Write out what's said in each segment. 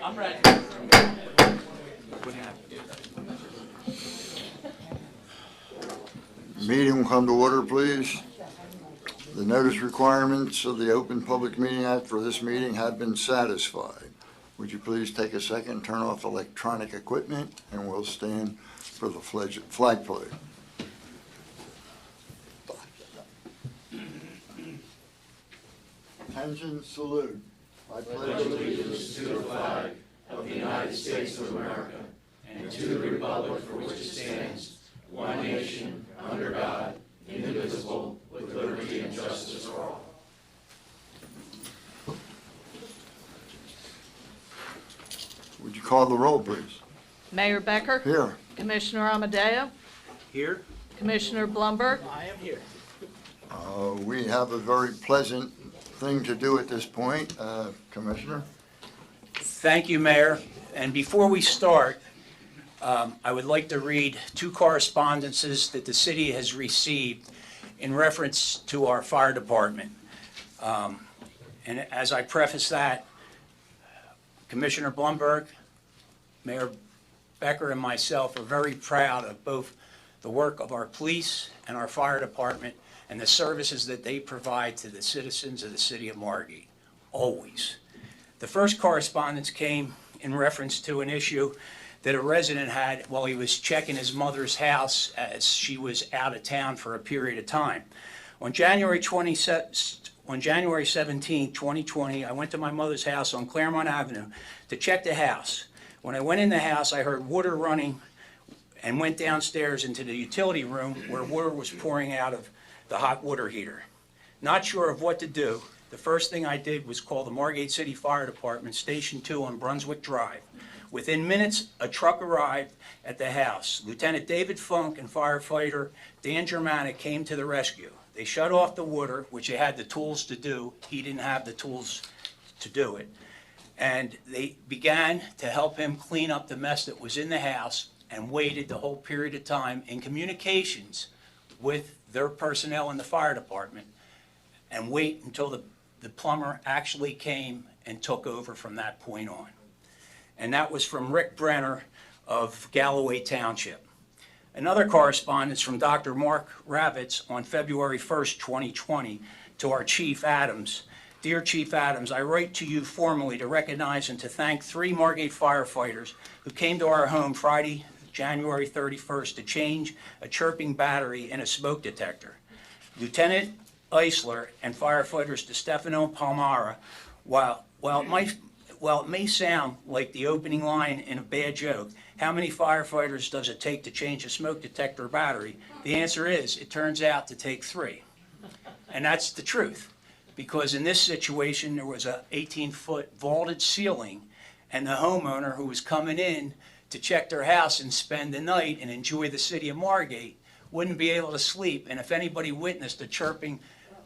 I'm ready. Meeting will come to order, please. The notice requirements of the Open Public Meeting Act for this meeting have been satisfied. Would you please take a second, turn off electronic equipment, and we'll stand for the flag pledge. Attention, salute. I pledge Allegiance to the flag of the United States of America and to the republic for which it stands, one nation, under God, indivisible, with liberty and justice for all. Would you call the roll, please? Mayor Becker? Here. Commissioner Amadeo? Here? Commissioner Blumberg? I am here. We have a very pleasant thing to do at this point. Commissioner? Thank you, Mayor. And before we start, I would like to read two correspondences that the city has received in reference to our fire department. And as I preface that, Commissioner Blumberg, Mayor Becker, and myself are very proud of both the work of our police and our fire department and the services that they provide to the citizens of the city of Margate, always. The first correspondence came in reference to an issue that a resident had while he was checking his mother's house as she was out of town for a period of time. On January 17, 2020, I went to my mother's house on Claremont Avenue to check the house. When I went in the house, I heard water running and went downstairs into the utility room where water was pouring out of the hot water heater. Not sure of what to do, the first thing I did was call the Margate City Fire Department, Station 2 on Brunswick Drive. Within minutes, a truck arrived at the house. Lieutenant David Funk and firefighter Dan Germanic came to the rescue. They shut off the water, which they had the tools to do. He didn't have the tools to do it. And they began to help him clean up the mess that was in the house and waited the whole period of time in communications with their personnel in the fire department and wait until the plumber actually came and took over from that point on. And that was from Rick Brenner of Galloway Township. Another correspondence from Dr. Mark Ravitz on February 1st, 2020 to our Chief Adams. Dear Chief Adams, I write to you formally to recognize and to thank 3 Margate firefighters who came to our home Friday, January 31st to change a chirping battery in a smoke detector. Lieutenant Eisler and firefighters DeStefano and Palmara, while it may sound like the opening line in a bad joke, how many firefighters does it take to change a smoke detector battery? The answer is, it turns out to take 3. And that's the truth. Because in this situation, there was a 18-foot vaulted ceiling, and the homeowner who was coming in to check their house and spend the night and enjoy the city of Margate wouldn't be able to sleep. And if anybody witnessed a chirping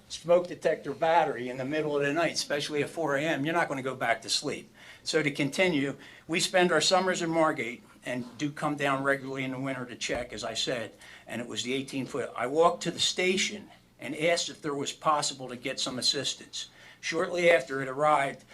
smoke detector battery in the middle of the night, especially at 4 a.m., you're not going to go back to sleep. So to continue, we spend our summers in Margate and do come down regularly in the winter to check, as I said, and it was the 18-foot. I walked to the station and asked if there was possible to get some assistance. Shortly after, it arrived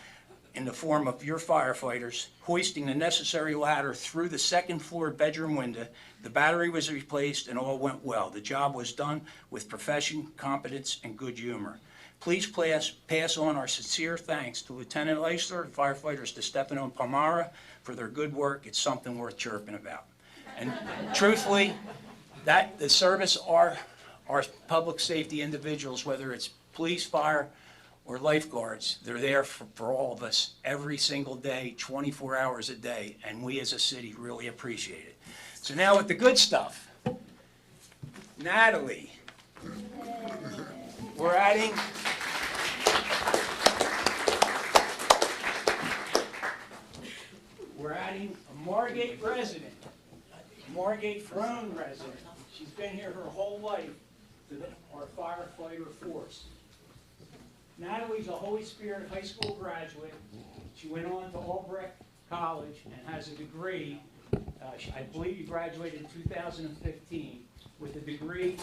in the form of your firefighters hoisting the necessary ladder through the second-floor bedroom window. The battery was replaced and all went well. The job was done with profession, competence, and good humor. Please pass on our sincere thanks to Lieutenant Eisler and firefighters DeStefano and Palmara for their good work. It's something worth chirping about. And truthfully, that the service our public safety individuals, whether it's police, fire, or lifeguards, they're there for all of us every single day, 24 hours a day, and we as a city really appreciate it. So now with the good stuff, Natalie, we're adding a Margate resident, a Margate grown resident. She's been here her whole life to our firefighter force. Natalie's a Holy Spirit High School graduate. She went on to Albrecht College and has a degree. I believe you graduated in 2015 with a degree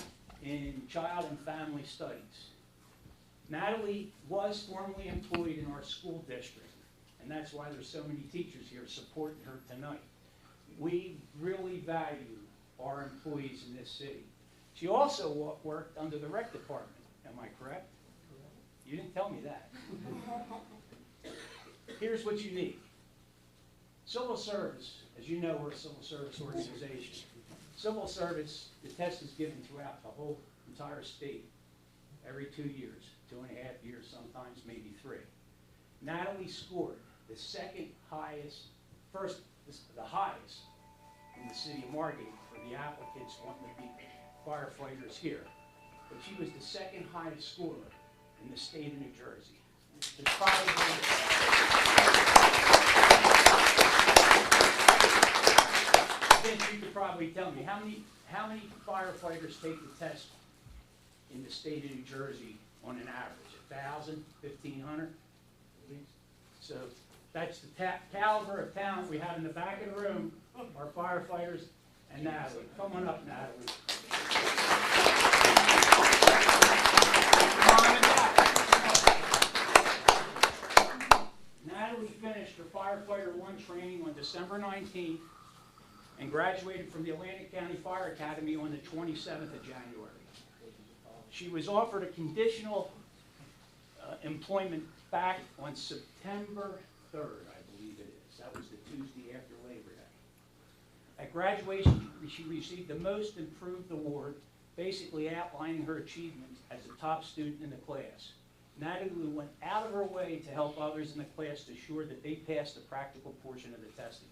in Child and Family Studies. Natalie was formerly employed in our school district and that's why there's so many teachers here supporting her tonight. We really value our employees in this city. She also worked under the rec department, am I correct? You didn't tell me that. Here's what's unique. Civil service, as you know, we're a civil service organization. Civil service, the test is given throughout the whole entire state every 2 years, 2.5 years, sometimes maybe 3. Natalie scored the second highest, the highest in the city of Margate for the applicants wanting to be firefighters here. But she was the second highest scorer in the state of New Jersey. It's probably Vince, you could probably tell me, how many firefighters take the test in the state of New Jersey on an average? 1,000, 1,500? So that's the caliber of talent we have in the back of the room, our firefighters and Natalie. Come on up, Natalie. Natalie finished her Firefighter 1 training on December 19th and graduated from the Atlantic County Fire Academy on the 27th of January. She was offered a conditional employment back on September 3rd, I believe it is. That was the Tuesday after Labor Day. At graduation, she received the Most Improved Award, basically outlining her achievements as a top student in the class. Natalie went out of her way to help others in the class to ensure that they passed the practical portion of the testing.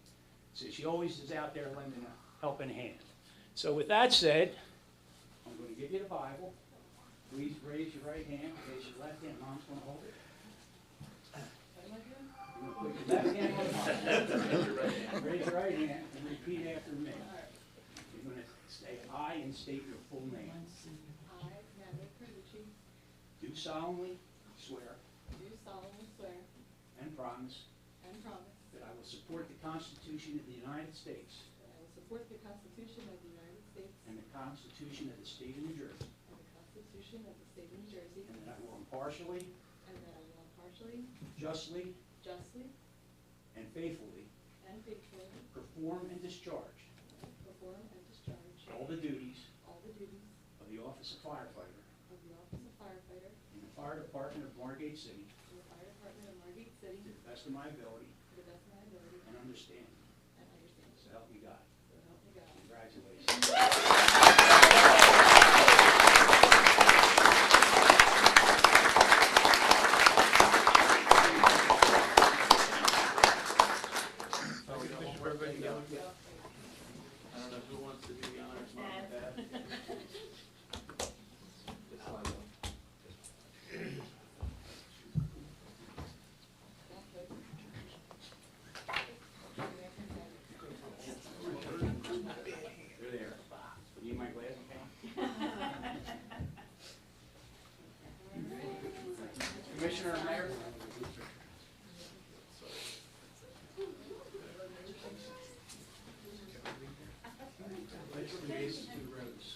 So she always is out there lending a helping hand. So with that said, I'm going to give you the Bible. Please raise your right hand, raise your left hand. Mom's going to hold it. You're going to put your left hand on the Bible. Raise your right hand and repeat after me. You're going to say I and state your full name. I, Natalie Carducci, Do solemnly swear do solemnly swear and promise and promise that I will support the Constitution of the United States that I will support the Constitution of the United States and the Constitution of the State of New Jersey, and the Constitution of the State of New Jersey, and that I will impartially, and that I will impartially, justly, justly, and faithfully and faithfully perform and discharge perform and discharge all the duties all the duties of the office of firefighter of the office of firefighter in the Fire Department of Margate City in the Fire Department of Margate City to the best of my ability to the best of my ability and understanding. and understanding. So help me God. So help me God. Congratulations. Everybody go. I don't know who wants to do the honors, Mom and Dad. You're there. Need my glass, okay? Commissioner and Mayor. Let's raise two rows.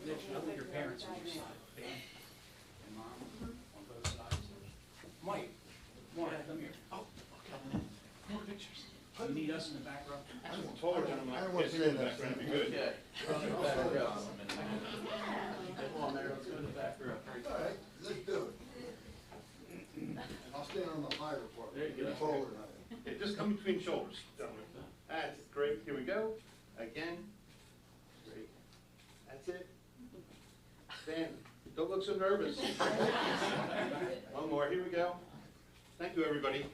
Nick, I think your parents on your side, Dan and Mom on both sides. Mike, come here. Oh, coming in. More pictures. You need us in the back row? I don't want to say that. Okay. Come on, Mayor, let's go to the back row. All right, let's do it. I'll stand on the higher part. There you go. Forward. Okay, just come between shoulders, gentlemen. That's great. Here we go. Again. Great. That's it. Stand. Don't look so nervous. One more. Here we go. Thank you, everybody.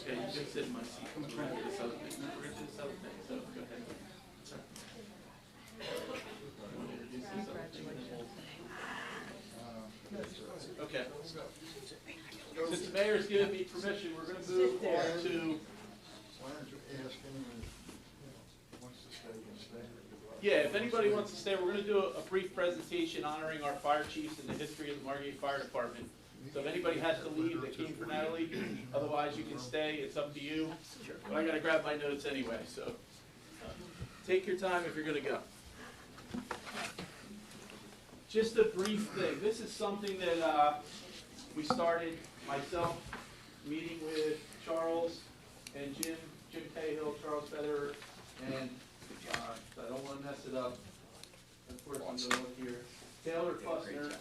Okay, you just sit in my seat. We're gonna do this other thing. We're gonna do this other thing, so go ahead. Sorry. You want to introduce this other thing? Okay. Since the mayor's given me permission, we're gonna move on to, Why don't you ask anyone who wants to stay, can stay. yeah, if anybody wants to stay, we're gonna do a brief presentation honoring our fire chiefs and the history of the Margate Fire Department. So if anybody has to leave, they came for Natalie, otherwise you can stay, it's up to you. But I gotta grab my notes anyway, so. take your time if you're gonna go. Just a brief thing. This is something that we started, myself, meeting with Charles and Jim Cahill, Charles Feather, and I don't want to mess it up. Of course, I'm going to look here. Taylor Fussner.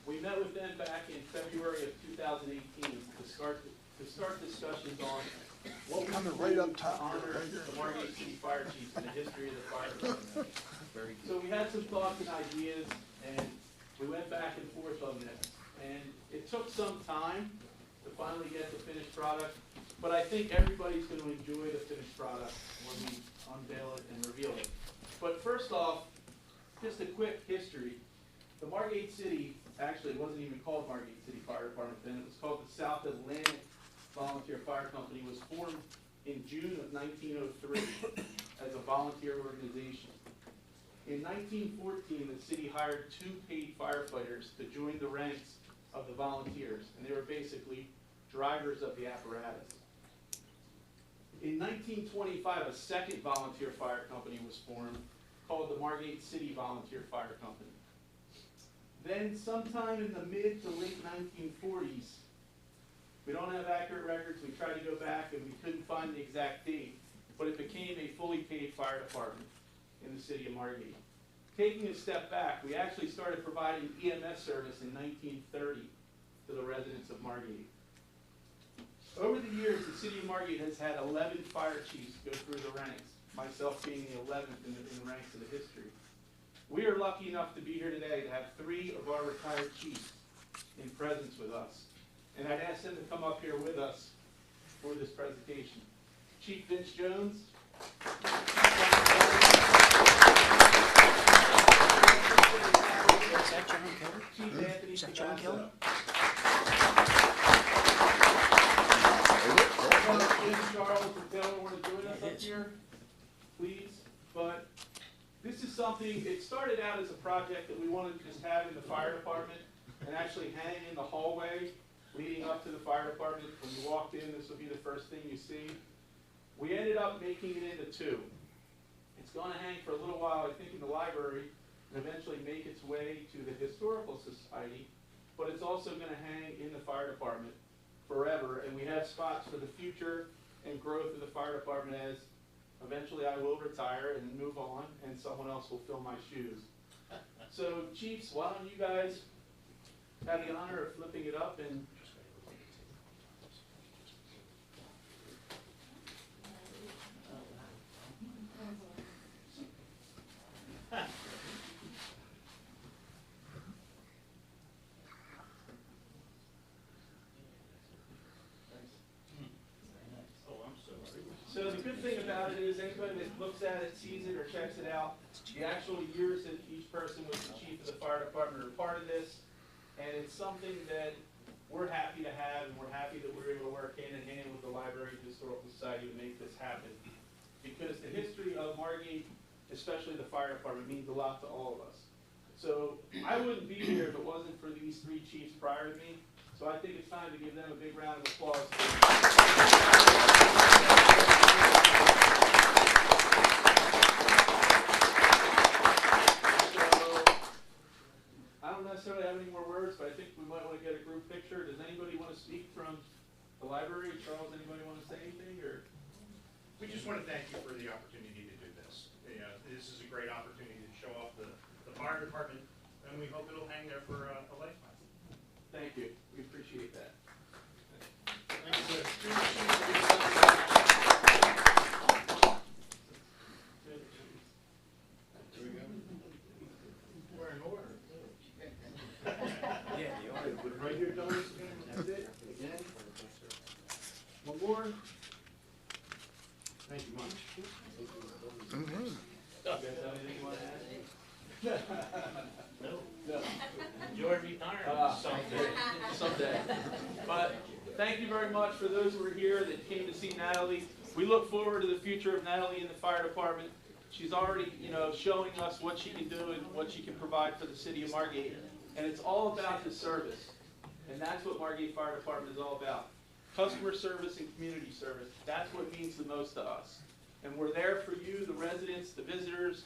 We met with them back in February of 2018 to start discussions on what we can do to honor the Margate City Fire Chiefs and the history of the fire department. So we had some thoughts and ideas, and we went back and forth on this. And it took some time to finally get the finished product, but I think everybody's going to enjoy the finished product when we unveil it and reveal it. But first off, just a quick history. The Margate City, actually it wasn't even called Margate City Fire Department then, it was called the South Atlantic Volunteer Fire Company. It was formed in June of 1903 as a volunteer organization. In 1914, the city hired 2 paid firefighters to join the ranks of the volunteers, and they were basically drivers of the apparatus. In 1925, a second volunteer fire company was formed called the Margate City Volunteer Fire Company. Then sometime in the mid to late 1940s, we don't have accurate records, we tried to go back and we couldn't find the exact date, but it became a fully paid fire department in the city of Margate. Taking a step back, we actually started providing EMS service in 1930 to the residents of Margate. Over the years, the city of Margate has had 11 fire chiefs go through the ranks, myself being the 11th in the ranks of the history. We are lucky enough to be here today to have 3 of our retired chiefs in presence with us. And I'd ask them to come up here with us for this presentation. Chief Vince Jones. Is that John Keller? Chief Anthony. Is that John Keller? If Charles and Taylor want to join us up here, please. But this is something, it started out as a project that we wanted to just have in the fire department and actually hang in the hallway leading up to the fire department. When you walked in, this will be the first thing you see. We ended up making it into 2. It's going to hang for a little while, I think, in the library, and eventually make its way to the Historical Society, but it's also going to hang in the fire department forever, and we have spots for the future and growth of the fire department as eventually I will retire and move on, and someone else will fill my shoes. So, Chiefs, why don't you guys have the honor of flipping it up and so the good thing about it is anybody that looks at it, sees it, or checks it out, the actual years that each person was the chief of the fire department are part of this, and it's something that we're happy to have, and we're happy that we're able to work hand in hand with the Library and Historical Society to make this happen. Because the history of Margate, especially the fire department, means a lot to all of us. So I wouldn't be here if it wasn't for these 3 chiefs prior to me, so I think it's time to give them a big round of applause. I don't necessarily have any more words, but I think we might want to get a group picture. Does anybody want to speak from the library? Charles, anybody want to say anything? Or We just want to thank you for the opportunity to do this. You know, this is a great opportunity to show off the fire department, and we hope it'll hang there for a lifetime. thank you. We appreciate that. Thank you, sir. Here we go. We're in order. Yeah, the order. Put it right here, Tony. That's it. Again. One more. Thank you much. Okay. You guys have anything you want to add? No. Enjoy retirement. Someday. But thank you very much for those who were here that came to see Natalie. We look forward to the future of Natalie in the fire department. She's already, showing us what she can do and what she can provide for the city of Margate. And it's all about the service. And that's what Margate Fire Department is all about. Customer service and community service. That's what means the most to us. And we're there for you, the residents, the visitors,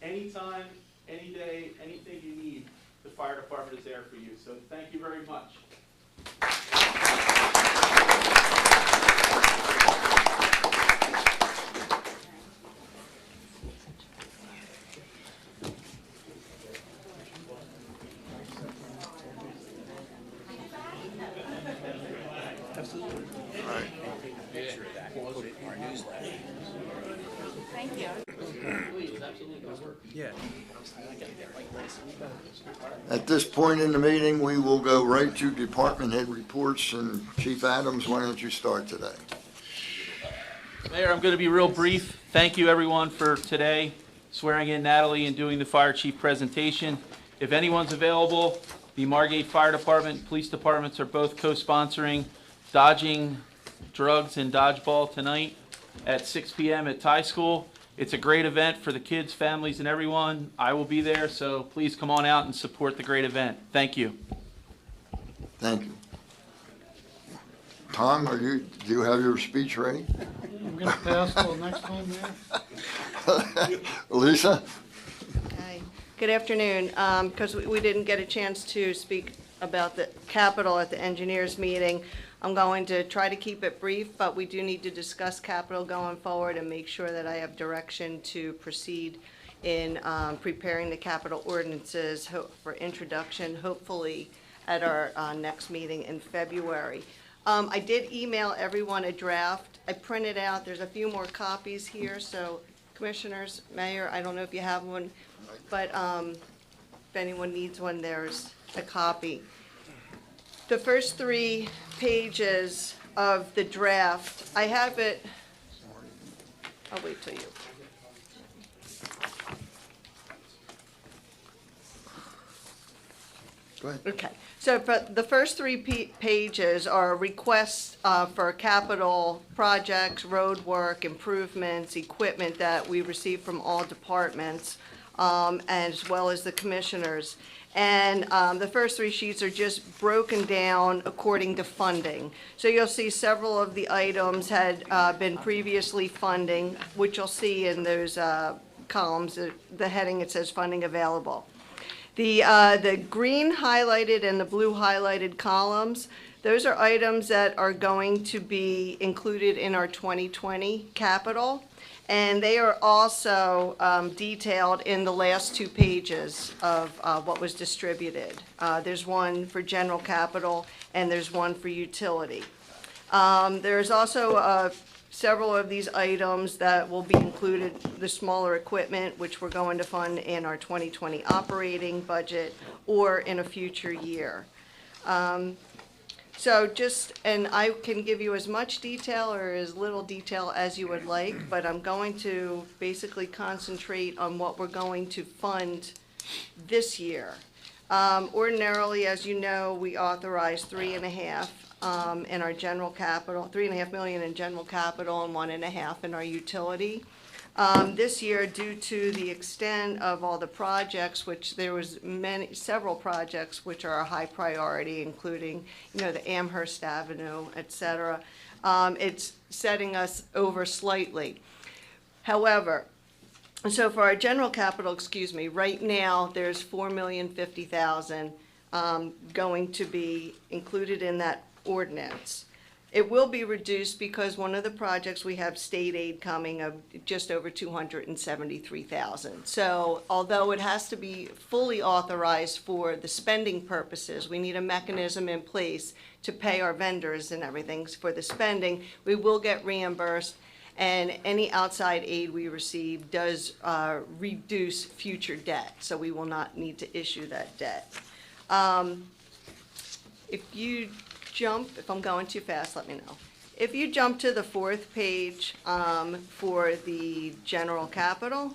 anytime, any day, anything you need, the fire department is there for you. So thank you very much. At this point in the meeting, we will go right to department head reports, and Chief Adams, why don't you start today? Mayor, I'm going to be real brief. Thank you, everyone, for today, swearing in Natalie and doing the fire chief presentation. If anyone's available, the Margate Fire Department, police departments are both co-sponsoring Dodging Drugs and Dodgeball tonight at 6 p.m. at Thai School. It's a great event for the kids, families, and everyone. I will be there, so please come on out and support the great event. Thank you. Thank you. Tom, do you have your speech ready? I'm gonna pass till next time, Mayor. Lisa? Hi. Good afternoon. Because we didn't get a chance to speak about the capital at the engineers meeting, I'm going to try to keep it brief, but we do need to discuss capital going forward and make sure that I have direction to proceed in preparing the capital ordinances for introduction, hopefully at our next meeting in February. I did email everyone a draft. I printed out, there's a few more copies here, so Commissioners, Mayor, I don't know if you have one, but if anyone needs one, there's a copy. The first 3 pages of the draft, I have it, I'll wait till you. Go ahead. Okay, so for the first 3 pages are requests for capital projects, road work, improvements, equipment that we receive from all departments, as well as the commissioners. And the first 3 sheets are just broken down according to funding. So you'll see several of the items had been previously funding, which you'll see in those columns, the heading, it says funding available. The green highlighted and the blue highlighted columns, those are items that are going to be included in our 2020 capital. And they are also detailed in the last 2 pages of what was distributed. There's one for general capital and there's one for utility. There's also several of these items that will be included, the smaller equipment, which we're going to fund in our 2020 operating budget or in a future year. So and I can give you as much detail or as little detail as you would like, but I'm going to basically concentrate on what we're going to fund this year. Ordinarily, as you know, we authorize 3.5 in our general capital, 3.5 million in general capital and 1.5 in our utility. This year, due to the extent of all the projects, which there was several projects which are a high priority, including, the Amherst Avenue, et cetera, it's setting us over slightly. However, so for our general capital, right now, there's $4,050,000 going to be included in that ordinance. It will be reduced because one of the projects we have state aid coming of just over $273,000. So although it has to be fully authorized for the spending purposes, we need a mechanism in place to pay our vendors and everything for the spending. We will get reimbursed, and any outside aid we receive does reduce future debt, so we will not need to issue that debt. If I'm going too fast, let me know. If you jump to the 4th page for the general capital,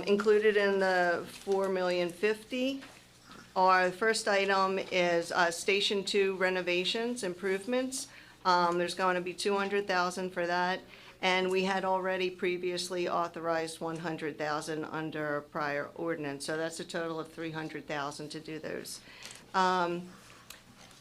included in the $4,050,000, our first item is Station 2 renovations, improvements. There's going to be $200,000 for that, and we had already previously authorized $100,000 under prior ordinance, so that's a total of $300,000 to do those.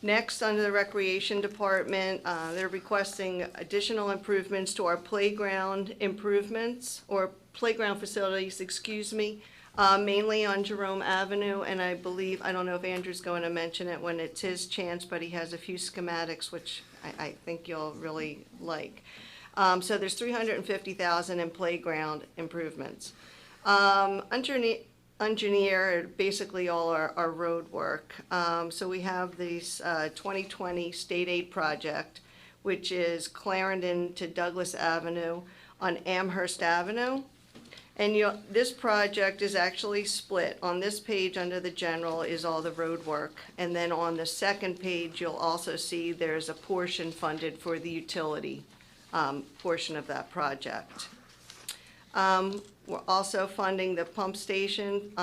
Next, under the Recreation Department, they're requesting additional improvements to our playground improvements, or playground facilities, excuse me, mainly on Jerome Avenue, and I believe, I don't know if Andrew's going to mention it when it's his chance, but he has a few schematics, which I think you'll really like. So there's $350,000 in playground improvements. Engineer, basically all our road work. So we have this 2020 state aid project, which is Clarendon to Douglas Avenue on Amherst Avenue. And this project is actually split. On this page under the general is all the road work. And then on the second page, you'll also see there's a portion funded for the utility portion of that project. We're also funding the pump station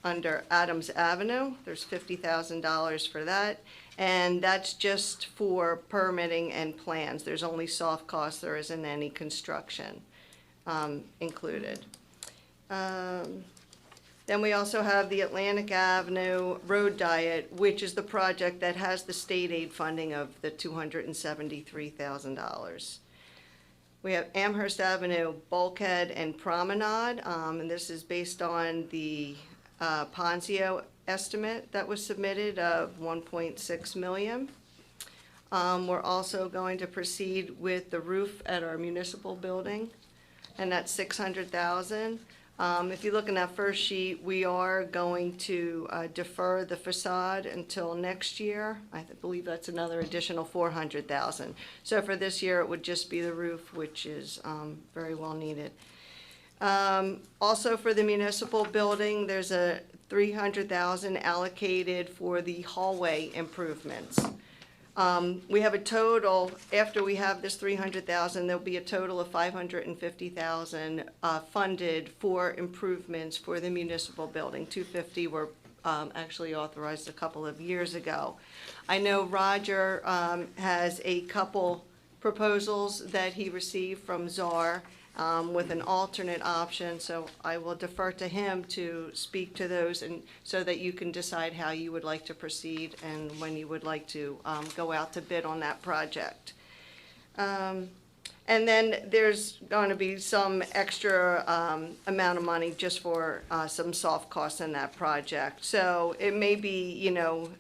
under Adams Avenue. There's $50,000 for that. And that's just for permitting and plans. There's only soft costs. There isn't any construction included. Then we also have the Atlantic Avenue Road Diet, which is the project that has the state aid funding of the $273,000. We have Amherst Avenue Bulkhead and Promenade, and this is based on the Ponzio estimate that was submitted of $1.6 million. We're also going to proceed with the roof at our municipal building, and that's $600,000. If you look in that first sheet, we are going to defer the facade until next year. I believe that's another additional $400,000. So for this year, it would just be the roof, which is very well needed. Also for the municipal building, there's a $300,000 allocated for the hallway improvements. We have a total, after we have this $300,000, there'll be a total of $550,000 funded for improvements for the municipal building. $250,000 were actually authorized a couple of years ago. I know Roger has a couple proposals that he received from Czar with an alternate option, so I will defer to him to speak to those, and so that you can decide how you would like to proceed and when you would like to go out to bid on that project. And then there's going to be some extra amount of money just for some soft costs in that project. So it may be, you know,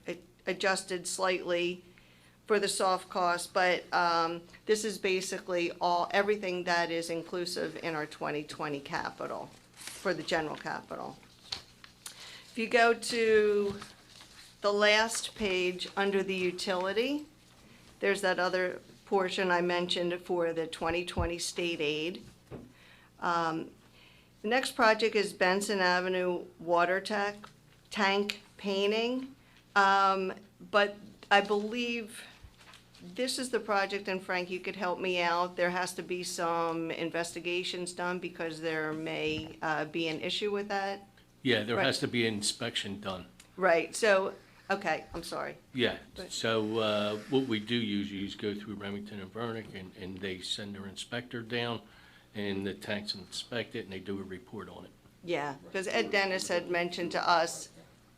adjusted slightly for the soft cost, but this is basically everything that is inclusive in our 2020 capital, for the general capital. If you go to the last page under the utility, there's that other portion I mentioned for the 2020 state aid. The next project is Benson Avenue water tank painting, but I believe this is the project, and Frank, you could help me out. There has to be some investigations done because there may be an issue with that. Yeah, there Right. has to be an inspection done. Right, so, okay, I'm sorry. Yeah, But- so what we do usually is go through Remington and Vernick, and they send their inspector down, and the tanks inspect it, and they do a report on it. Yeah, because Ed Dennis had mentioned to us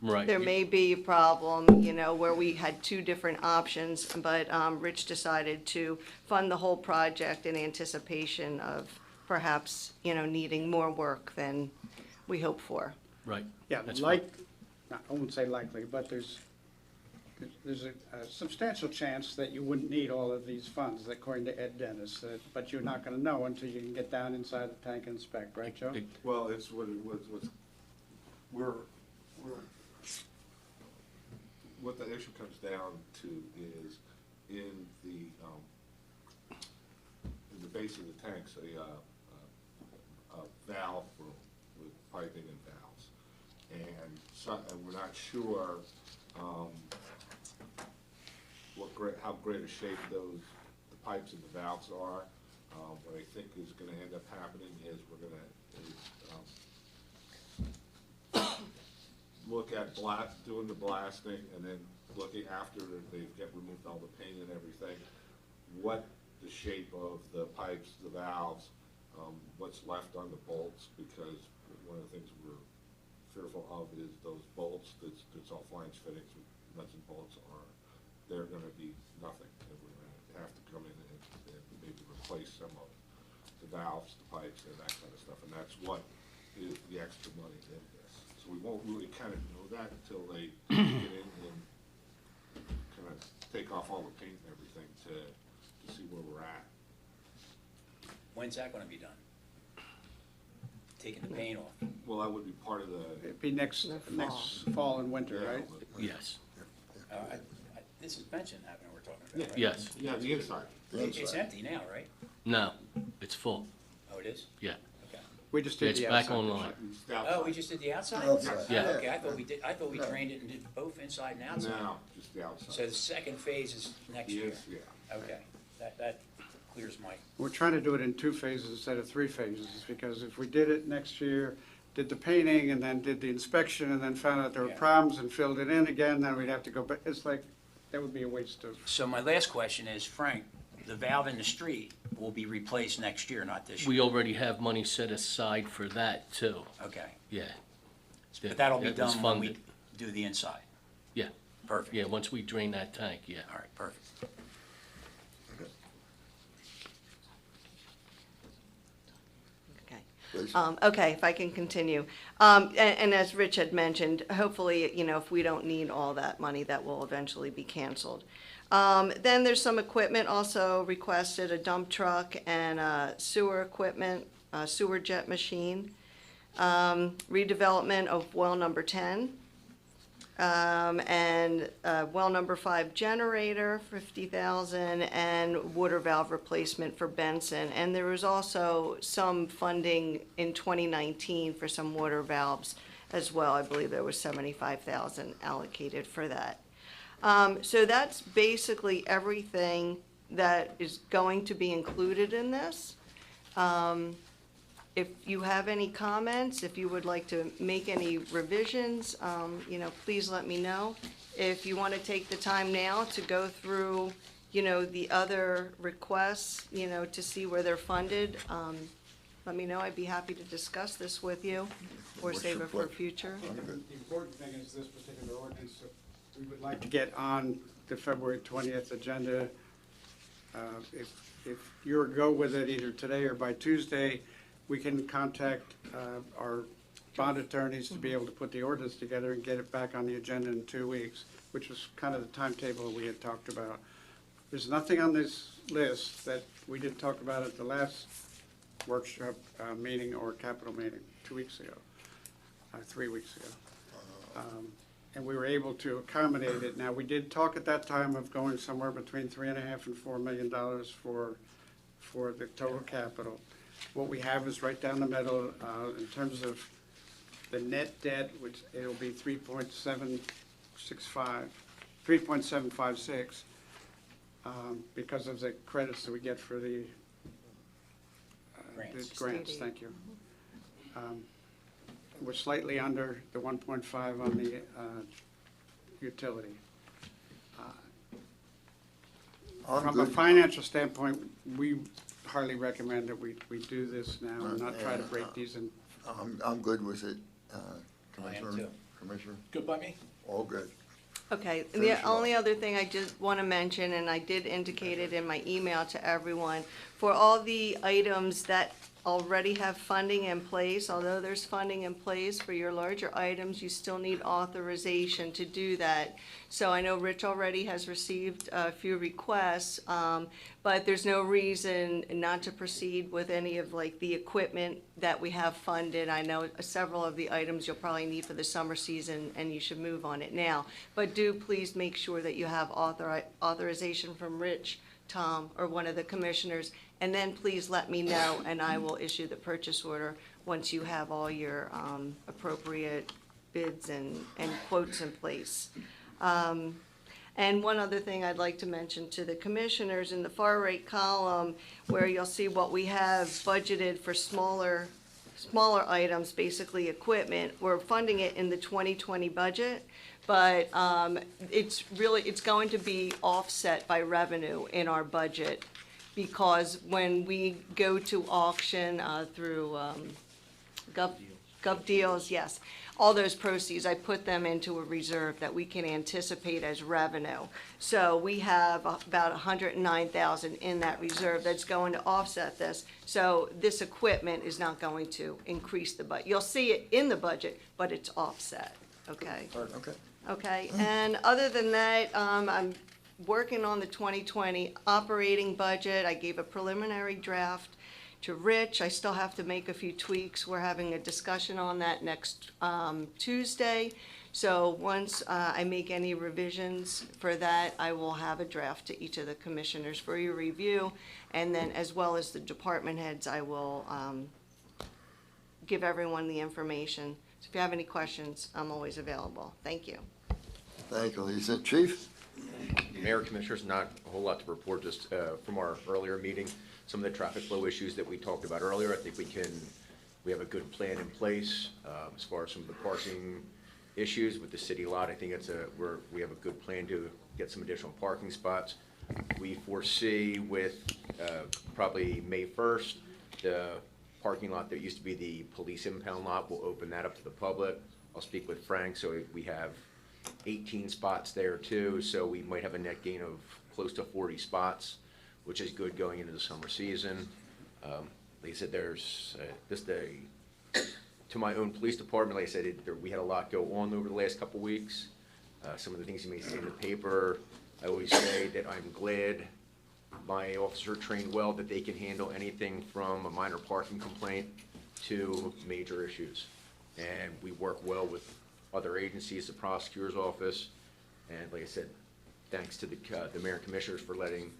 Right. there may be a problem, you know, where we had two different options, but Rich decided to fund the whole project in anticipation of perhaps, you know, needing more work than we hoped for. Right. Yeah, That's I wouldn't say likely, but there's a substantial chance that you wouldn't need all of these funds, according to Ed Dennis, but you're not gonna know until you can get down inside the tank and inspect, right, Joe? Well, it's what the issue comes down to is in the base of the tanks, a valve room with piping and valves. And we're not sure how great a shape the pipes and the valves are. What I think is gonna end up happening is we're gonna look at doing the blasting, and then looking after they've removed all the paint and everything, what the shape of the pipes, the valves, what's left on the bolts, because one of the things we're fearful of is those bolts, that's all flange fittings with nuts and bolts, are they're gonna be nothing. And we're gonna have to come in and maybe replace some of the valves, the pipes, and that kind of stuff, and that's what is the extra money in this. So we won't really kind of know that until they get in and kind of take off all the paint and everything to see where we're at. When's that gonna be done? Taking the paint off? Well, that would be part of the. It'd be next fall and winter, Yeah, right? Yes, This is Benson Avenue we're talking about, right? yes. Yeah, the inside. It's empty now, right? No, it's full, Oh, it is? yeah. Okay. We just Yeah, did it's the back outside. online. It's the Oh, we outside. just did the outside? Outside. Yeah. Okay, I thought we drained it and did both inside and outside. No, just the outside. So the second phase is next year? Yes, yeah. Okay, that clears my, We're trying to do it in 2 phases instead of 3 phases, because if we did it next year, did the painting and then did the inspection and then found out there were Yeah. problems and filled it in again, then we'd have to go back. It's like, that would be a waste of. so my last question is, Frank, the valve in the street will be replaced next year, not this year? We already have money set aside for that too, Okay, yeah. but that'll be That was done when we funded. do the inside? Yeah, Perfect. yeah, once we drain that tank, yeah. All right, perfect. Okay. Please. Okay, if I can continue. And as Rich had mentioned, hopefully, you know, if we don't need all that money, that will eventually be canceled. Then there's some equipment also requested, a dump truck and sewer equipment, a sewer jet machine, redevelopment of well number 10, and well number 5 generator, 50,000, and water valve replacement for Benson. And there was also some funding in 2019 for some water valves as well. I believe there was 75,000 allocated for that. So that's basically everything that is going to be included in this. If you have any comments, if you would like to make any revisions, you know, please let me know. If you want to take the time now to go through, you know, the other requests, you know, to see where they're funded, let me know. I'd be happy to discuss this with you or What's save your it for pleasure? future. The important thing is this particular ordinance, that we would like to get on the February 20th agenda. If you're go with it either today or by Tuesday, we can contact our bond attorneys to be able to put the ordinance together and get it back on the agenda in 2 weeks, which was kind of the timetable we had talked about. There's nothing on this list that we didn't talk about at the last workshop meeting or capital meeting 2 weeks ago, 3 weeks ago. And we were able to accommodate it. Now, we did talk at that time of going somewhere between $3.5 and $4 million for the total capital. What we have is right down the middle, in terms of the net debt, which it'll be 3.756, because of the credits that we get for the Grants. grants, State aid. thank you. We're slightly under the 1.5 on the utility. I'm From a good. financial standpoint, we highly recommend that we do this now and not try to break these in. I'm good with it, I am Commissioner. too. Commissioner, Good by me? all good. Okay, Finish it the only off. other thing I just want to mention, and I did indicate it in my email to everyone, for all the items that already have funding in place, although there's funding in place for your larger items, you still need authorization to do that. So I know Rich already has received a few requests, but there's no reason not to proceed with any of like the equipment that we have funded. I know several of the items you'll probably need for the summer season, and you should move on it now. But do please make sure that you have authorization from Rich, Tom, or one of the commissioners, and then please let me know, and I will issue the purchase order once you have all your appropriate bids and quotes in place. And one other thing I'd like to mention to the commissioners, in the far right column, where you'll see what we have budgeted for smaller items, basically equipment, we're funding it in the 2020 budget, but it's going to be offset by revenue in our budget, because when we go to auction through Gov Deals, yes. All those proceeds, I put them into a reserve that we can anticipate as revenue. So we have about 109,000 in that reserve that's going to offset this. So this equipment is not going to increase the budget. You'll see it in the budget, but it's offset, okay? Okay. Okay, and other than that, I'm working on the 2020 operating budget. I gave a preliminary draft to Rich. I still have to make a few tweaks. We're having a discussion on that next Tuesday. So once I make any revisions for that, I will have a draft to each of the commissioners for your review. And then as well as the department heads, I will give everyone the information. So if you have any questions, I'm always available. Thank you. Thank you, Lisa. Chief? Mayor, Commissioners, not a whole lot to report, just from our earlier meeting. Some of the traffic flow issues that we talked about earlier, I think we have a good plan in place. As far as some of the parking issues with the city lot, I think we have a good plan to get some additional parking spots. We foresee with probably May 1st, the parking lot that used to be the police impound lot, we'll open that up to the public. I'll speak with Frank, so we have 18 spots there too, so we might have a net gain of close to 40 spots, which is good going into the summer season. Like I said, there's to my own police department, like I said, we had a lot go on over the last couple weeks. Some of the things you may see in the paper, I always say that I'm glad my officer trained well, that they can handle anything from a minor parking complaint to major issues. And we work well with other agencies, the prosecutor's office, and like I said, thanks to the mayor and commissioners for letting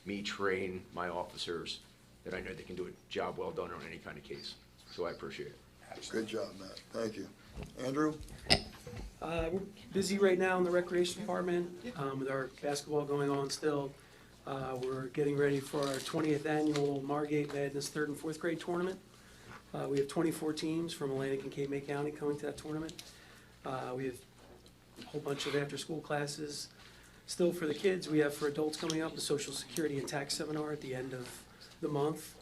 me train my officers, that I know they can do a job well done on any kind of case. So I appreciate it. Good job, Matt. Thank you. Andrew? We're busy right now in the recreation department with our basketball going on still. We're getting ready for our 20th annual Margate Madness 3rd and 4th grade tournament. We have 24 teams from Atlantic and Cape May County coming to that tournament. We have a whole bunch of after-school classes. Still for the kids, we have for adults coming up, the Social Security and Tax Seminar at the end of the month.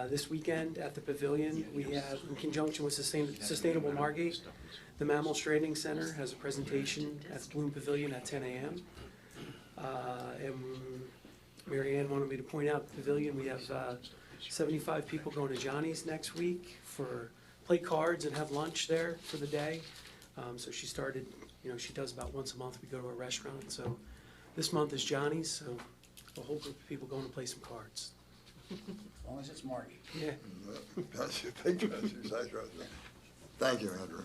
This weekend at the Pavilion, we have, in conjunction with Sustainable Margate, the Mammal Training Center has a presentation at the Bloom Pavilion at 10 a.m. And Mary Ann wanted me to point out the Pavilion, we have 75 people going to Johnny's next week for play cards and have lunch there for the day. So she started, she does about once a month, we go to a restaurant. So this month is Johnny's, so a whole group of people going to play some cards. As long as it's Margate. Yeah. That's your big message. That's right. Thank you, Andrew.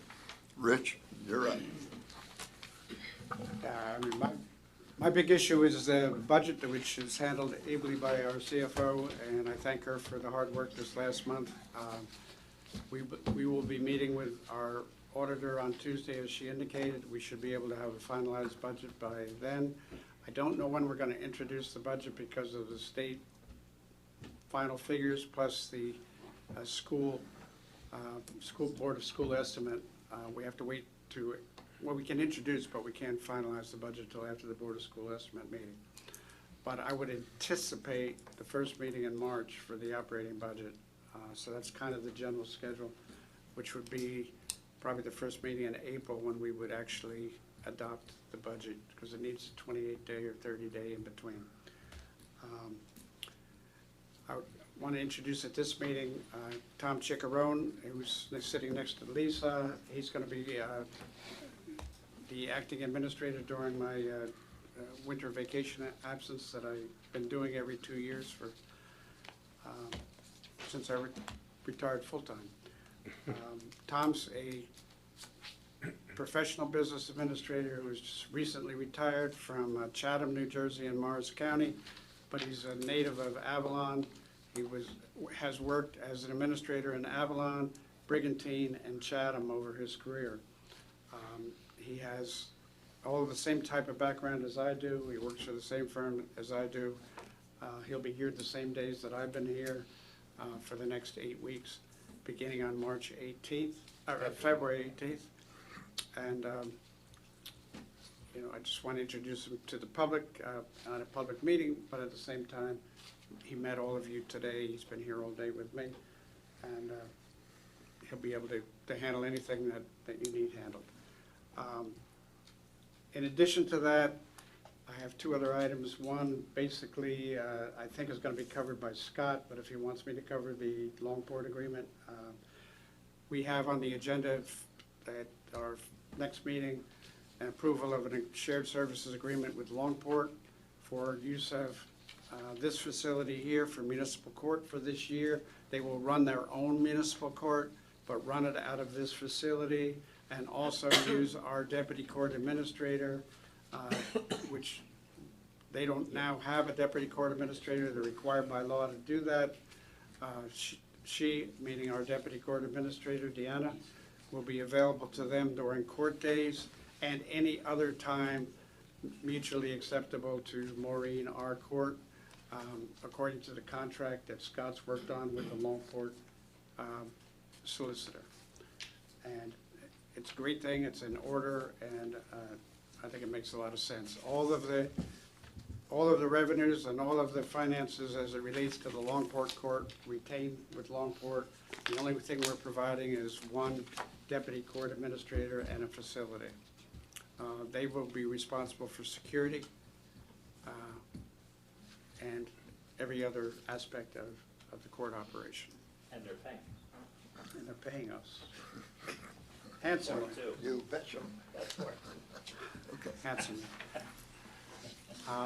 Rich, you're right. My big issue is the budget, which is handled ably by our CFO, and I thank her for the hard work this last month. We will be meeting with our auditor on Tuesday, as she indicated. We should be able to have a finalized budget by then. I don't know when we're going to introduce the budget because of the state final figures plus the school board of school estimate. We have to wait to, well, we can introduce, but we can't finalize the budget until after the board of school estimate meeting. But I would anticipate the first meeting in March for the operating budget. So that's kind of the general schedule, which would be probably the first meeting in April when we would actually adopt the budget, because it needs a 28-day or 30-day in between. I want to introduce at this meeting Tom Chiccarone, who's sitting next to Lisa. He's going to be the acting administrator during my winter vacation absence that I've been doing every 2 years for since I retired full-time. Tom's a professional business administrator who was just recently retired from Chatham, New Jersey and Morris County, but he's a native of Avalon. He has worked as an administrator in Avalon, Brigantine, and Chatham over his career. He has all of the same type of background as I do. He works for the same firm as I do. He'll be here the same days that I've been here for the next 8 weeks, beginning on March 18th, or February 18th. And I just want to introduce him to the public on a public meeting, but at the same time, he met all of you today. He's been here all day with me, and he'll be able to handle anything that you need handled. In addition to that, I have two other items. One, basically, I think is going to be covered by Scott, but if he wants me to cover the Longport agreement, we have on the agenda at our next meeting an approval of a shared services agreement with Longport for use of this facility here for municipal court for this year. They will run their own municipal court, but run it out of this facility, and also use our deputy court administrator, which they don't now have a deputy court administrator. They're required by law to do that. She, meaning our deputy court administrator, Deanna, will be available to them during court days and any other time mutually acceptable to Maureen, our court, according to the contract that Scott's worked on with the Longport solicitor. And it's a great thing, it's in order, and I think it makes a lot of sense. All of the revenues and all of the finances as it relates to the Longport court retained with Longport. The only thing we're providing is one deputy court administrator and a facility. They will be responsible for security and every other aspect of the court operation. And they're paying. And they're paying us handsomely. You betcha. That's more. Okay. Handsomely.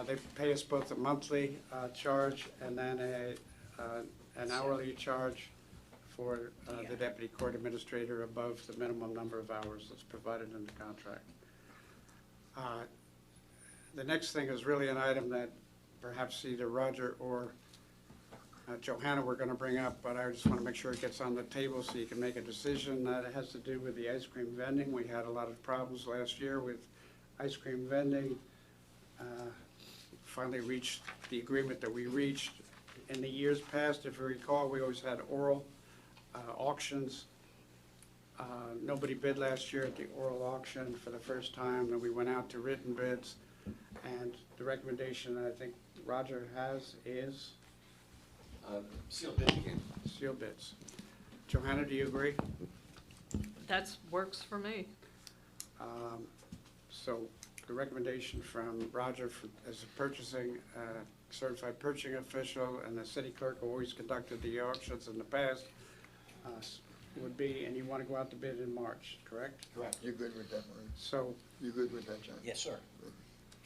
They pay us both a monthly charge and then an hourly charge for the deputy court administrator above the minimum number of hours that's provided in the contract. The next thing is really an item that perhaps either Roger or Johanna were going to bring up, but I just want to make sure it gets on the table so you can make a decision. It has to do with the ice cream vending. We had a lot of problems last year with ice cream vending. Finally reached the agreement that we reached. In the years past, if you recall, we always had oral auctions. Nobody bid last year at the oral auction for the first time, and we went out to written bids. And the recommendation that I think Roger has is? Sealed bid again. Sealed bids. Johanna, do you agree? That works for me. So the recommendation from Roger as a purchasing, certified purchasing official, and the city clerk who always conducted the auctions in the past, would be, and you want to go out to bid in March, correct? Correct. You good with that, Maureen? So You good with that, John? Yes, sir.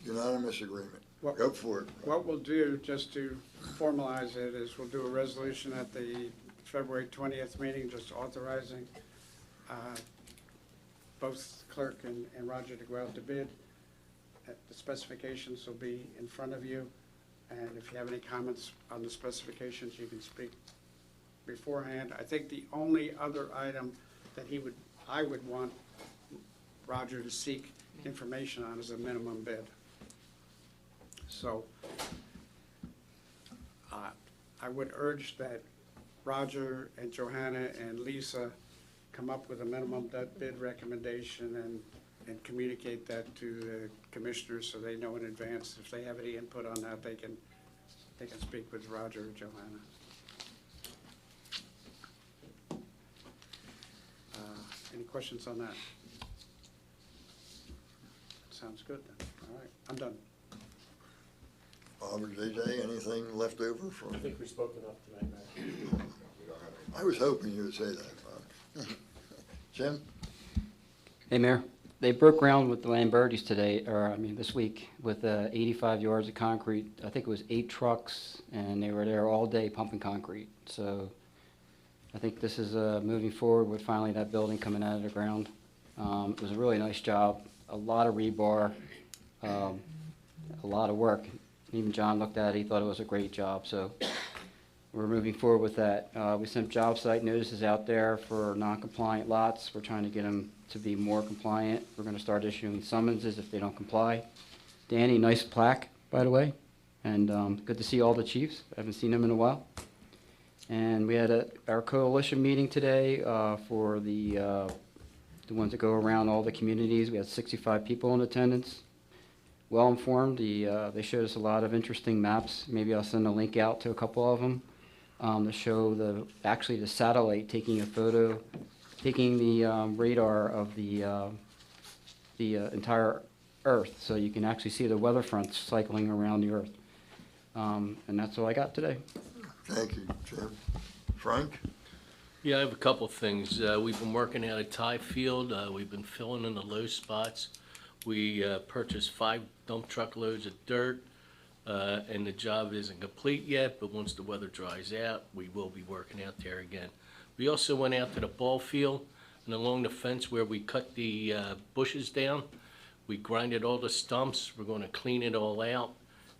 Unanimous agreement. What- Go for it. what we'll do, just to formalize it, is we'll do a resolution at the February 20th meeting, just authorizing both clerk and Roger to go out to bid. The specifications will be in front of you, and if you have any comments on the specifications, you can speak beforehand. I think the only other item that I would want Roger to seek information on is a minimum bid. So I would urge that Roger and Johanna and Lisa come up with a minimum bid recommendation and communicate that to the commissioners so they know in advance. If they have any input on that, they can speak with Roger or Johanna. Any questions on that? Sounds good then. All right, I'm done. Bob or JJ, anything left over from? I think we spoke enough tonight, Matt. I was hoping you would say that, Bob. Jim? Hey, Mayor. They broke ground with the Lambertis today, this week, with 85 yards of concrete. I think it was 8 trucks, and they were there all day pumping concrete. So I think this is moving forward with finally that building coming out of the ground. It was a really nice job, a lot of rebar, a lot of work. Even John looked at it, he thought it was a great job, so we're moving forward with that. We sent job site notices out there for non-compliant lots. We're trying to get them to be more compliant. We're going to start issuing summonses if they don't comply. Danny, nice plaque, by the way, and good to see all the chiefs. I haven't seen them in a while. And we had our coalition meeting today for the ones that go around all the communities. We had 65 people in attendance. Well informed. They showed us a lot of interesting maps. Maybe I'll send a link out to a couple of them to show actually the satellite taking a photo taking the radar of the entire Earth, so you can actually see the weather fronts cycling around the Earth. And that's all I got today. Thank you, Jim. Frank? Yeah, I have a couple things. We've been working out at Ty Field. We've been filling in the low spots. We purchased 5 dump truck loads of dirt, and the job isn't complete yet, but once the weather dries out, we will be working out there again. We also went out to the ball field, and along the fence where we cut the bushes down, we grinded all the stumps. We're going to clean it all out,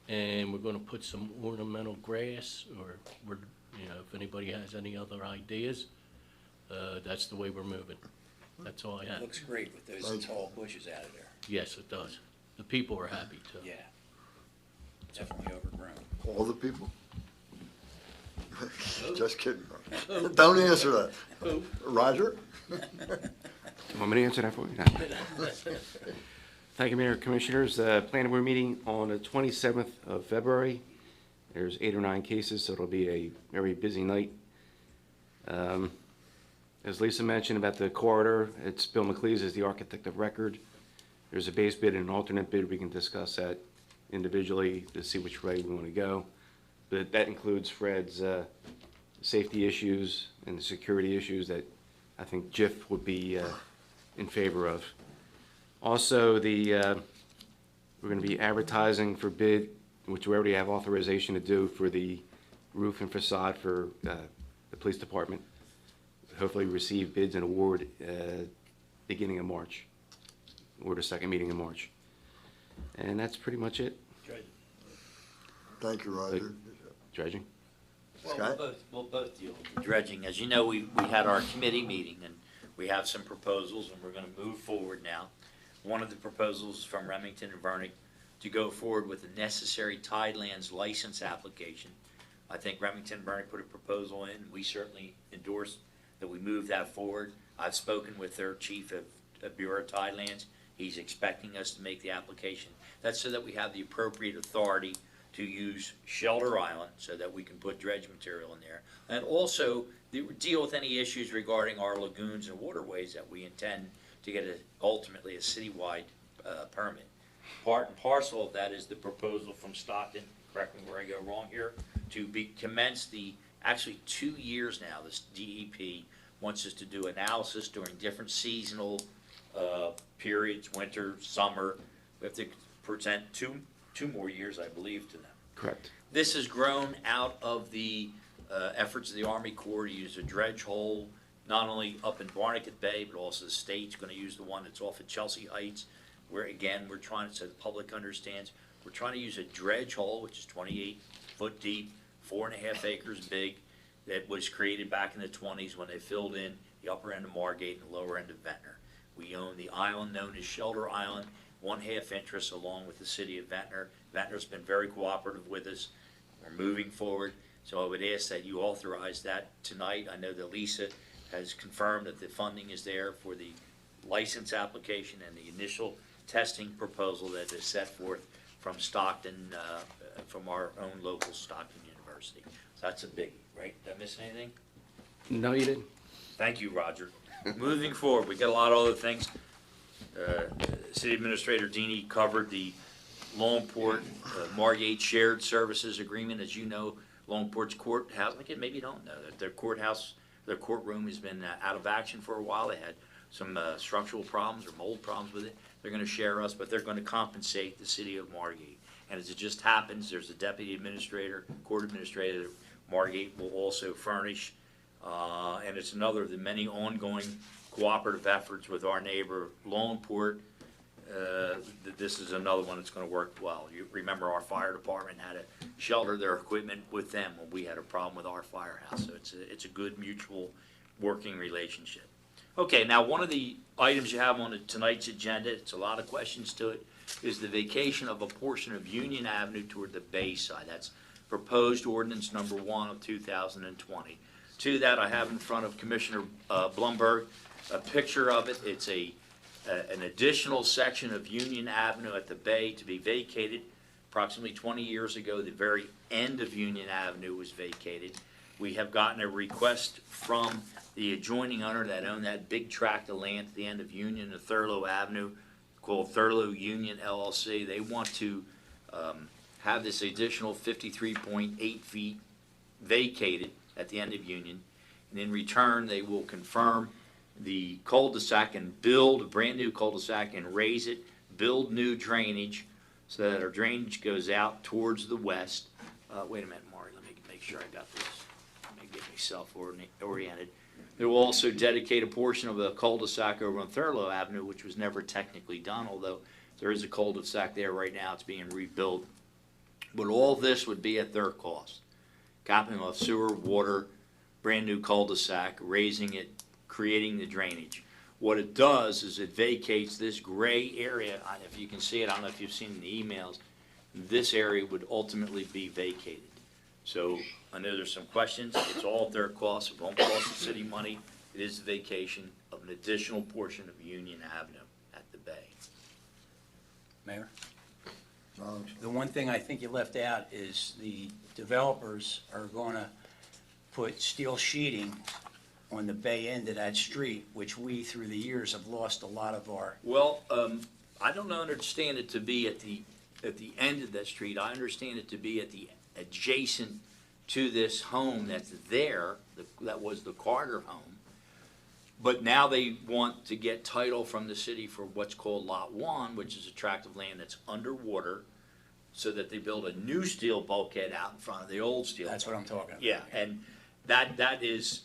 and we're going to put some ornamental grass, or if anybody has any other ideas, that's the way we're moving. That's all I have. Looks great with those tall bushes out of there. Yes, it does. The people are happy too. Yeah. Definitely overgrown. All the people? Just kidding. Don't answer that. Roger? Want me to answer that for you? No. Thank you, Mayor and Commissioners. Planning board meeting on the 27th of February. There's 8 or 9 cases, so it'll be a very busy night. As Lisa mentioned about the corridor, it's Bill McLeese is the architect of record. There's a base bid and an alternate bid. We can discuss that individually to see which way we want to go. But that includes Fred's safety issues and the security issues that I think JIF would be in favor of. Also, we're going to be advertising for bid, which we already have authorization to do, for the roof and facade for the police department. Hopefully receive bids and award beginning of March, or the second meeting in March. And that's pretty much it. Thank you, Roger. Dredging? Scott? We'll both deal with the dredging. As you know, we had our committee meeting, and we have some proposals, and we're gonna move forward now. One of the proposals from Remington and Vernick to go forward with the necessary Tidelands license application. I think Remington and Vernick put a proposal in. We certainly endorse that we move that forward. I've spoken with their chief of Bureau of Tidelands. He's expecting us to make the application. That's so that we have the appropriate authority to use Shelter Island so that we can put dredge material in there. And also deal with any issues regarding our lagoons and waterways that we intend to get ultimately a citywide permit. Part and parcel of that is the proposal from Stockton, correct me where I go wrong here, to commence actually 2 years now, this DEP wants us to do analysis during different seasonal periods, winter, summer. We have to present two more years, I believe, to them. Correct. This has grown out of the efforts of the Army Corps to use a dredge hole, not only up in Barnegat Bay, but also the state's going to use the one that's off at Chelsea Heights, where again, we're trying to, so the public understands, we're trying to use a dredge hole, which is 28 foot deep, 4.5 acres big, that was created back in the 20s when they filled in the upper end of Margate and the lower end of Ventnor. We own the island known as Shelter Island, 1/2 interest along with the city of Ventnor. Ventnor's been very cooperative with us. We're moving forward. So I would ask that you authorize that tonight. I know that Lisa has confirmed that the funding is there for the license application and the initial testing proposal that is set forth from Stockton, from our own local Stockton University. So that's a biggie, right? Did I miss anything? No, you didn't. Thank you, Roger. Moving forward, we got a lot of other things. City Administrator Dini covered the Longport Margate Shared Services Agreement. As you know, Longport's courthouse, maybe you don't know, that their courtroom has been out of action for a while. They had some structural problems or mold problems with it. They're going to share us, but they're going to compensate the city of Margate. And as it just happens, there's a deputy administrator, court administrator that Margate will also furnish. And it's another of the many ongoing cooperative efforts with our neighbor Longport. This is another one that's going to work well. You remember our fire department had to shelter their equipment with them when we had a problem with our firehouse. So it's a good mutual working relationship. Okay, now one of the items you have on tonight's agenda, it's a lot of questions to it, is the vacation of a portion of Union Avenue toward the bay side. That's proposed ordinance number 1 of 2020. To that, I have in front of Commissioner Blumberg a picture of it. It's an additional section of Union Avenue at the bay to be vacated. Approximately 20 years ago, the very end of Union Avenue was vacated. We have gotten a request from the adjoining owner that owned that big tract of land at the end of Union and Thurlow Avenue, called Thurlow Union LLC. They want to have this additional 53.8 feet vacated at the end of Union. And in return, they will confirm the cul-de-sac and build a brand-new cul-de-sac and raise it, build new drainage so that our drainage goes out towards the west. Wait a minute, Marty, let me make sure I got this. Let me get myself oriented. They will also dedicate a portion of the cul-de-sac over on Thurlow Avenue, which was never technically done, although there is a cul-de-sac there right now. It's being rebuilt. But all this would be at their cost. Capping off sewer, water, brand-new cul-de-sac, raising it, creating the drainage. What it does is it vacates this gray area. If you can see it, I don't know if you've seen the emails, this area would ultimately be vacated. So I know there's some questions. It's all at their cost. It won't cost the city money. It is the vacation of an additional portion of Union Avenue at the bay. Mayor? The one thing I think you left out is the developers are gonna put steel sheeting on the bay end of that street, which we, through the years, have lost a lot of our. Well, I don't understand it to be at the end of that street. I understand it to be at the adjacent to this home that's there, that was the Carter home. But now they want to get title from the city for what's called Lot 1, which is a tract of land that's underwater, so that they build a new steel bulkhead out in front of the old steel. That's what I'm talking about. Yeah, and that is,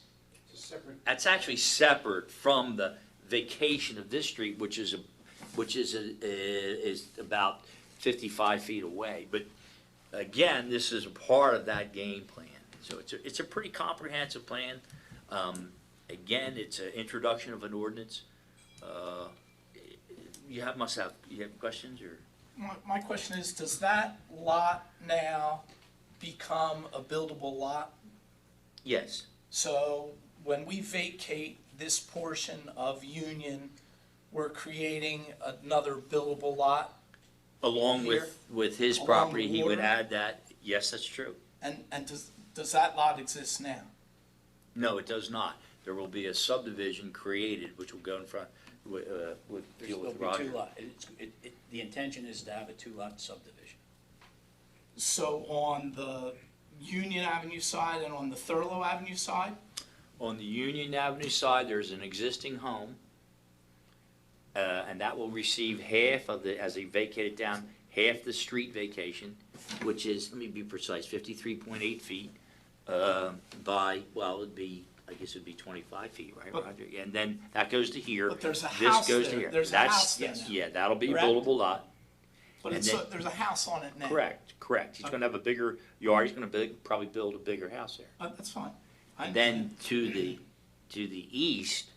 that's actually separate from the vacation of this street, which is about 55 feet away. But again, this is a part of that game plan. So it's a pretty comprehensive plan. Again, it's an introduction of an ordinance. You have questions or? My question is, does that lot now become a buildable lot? Yes. So when we vacate this portion of Union, we're creating another buildable lot? Along here? with his Along property, the he would water? add that. Yes, that's true. And does that lot exist now? No, it does not. There will be a subdivision created, which will go in front, There'll deal with be Roger. two lot. The intention is to have a two-lot subdivision. So on the Union Avenue side and on the Thurlow Avenue side? On the Union Avenue side, there's an existing home, and that will receive half of the, as they vacate it down, half the street vacation, which is, let me be precise, 53.8 feet by, well, it'd be, I guess it'd be 25 feet, right, But- Roger? And then that goes to here. But there's a This house goes to there. here. There's a That's- house there yes, now. yeah, that'll be a Correct? buildable lot. But And it's, then- there's a house on it now? Correct. He's gonna have a bigger yard. He's gonna probably build a bigger house there. That's fine. I And then to the east,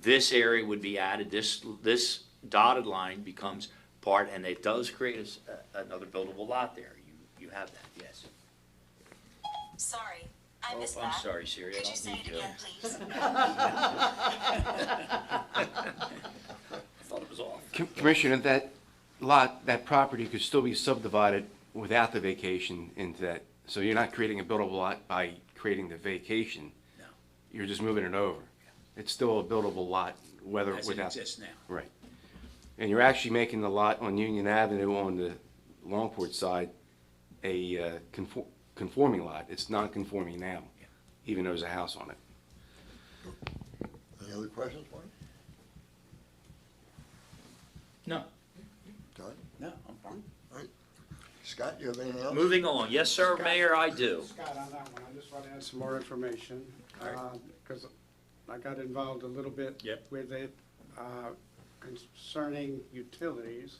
this area would be added, this dotted line becomes part, and it does create another buildable lot there. You have that, yes. Sorry, I Oh, missed I'm that. sorry, Siri, I Could you don't say need it to. again, please? I thought it was off. Commissioner, that lot, that property could still be subdivided without the vacation into that. So you're not creating a buildable lot by creating the vacation. No. You're just moving it over. It's still a buildable lot, whether As it without. exists now. Right. And you're actually making the lot on Union Avenue on the Longport side a conforming lot. It's non-conforming now, even though there's a house on it. Any other questions, Marty? No. Todd? No, I'm fine. All right. Scott, you have anything else? Moving on. Yes, sir, Mayor, I do. Scott, on that one, I just want to add some more information. All right. Because I got involved a little bit Yep. with it concerning utilities.